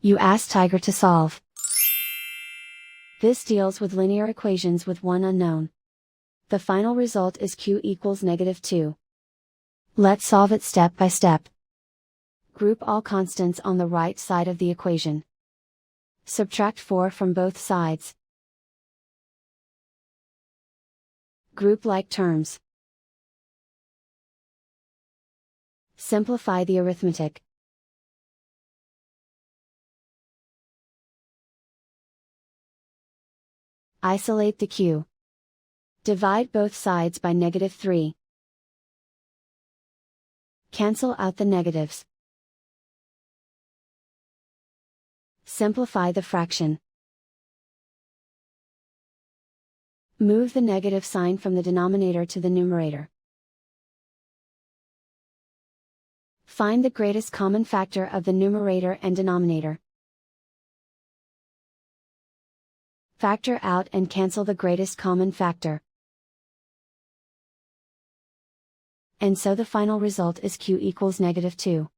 You ask Tiger to solve. This deals with linear equations with one unknown. The final result is q equals -2. Let's solve it step by step. Group all constants on the right side of the equation. Subtract 4 from both sides. Group like terms. Simplify the arithmetic. Isolate the q. Divide both sides by -3. Cancel out the negatives. Simplify the fraction. Move the negative sign from the denominator to the numerator. Find the greatest common factor of the numerator and denominator. Factor out and cancel the greatest common factor. And so the final result is q equals -2.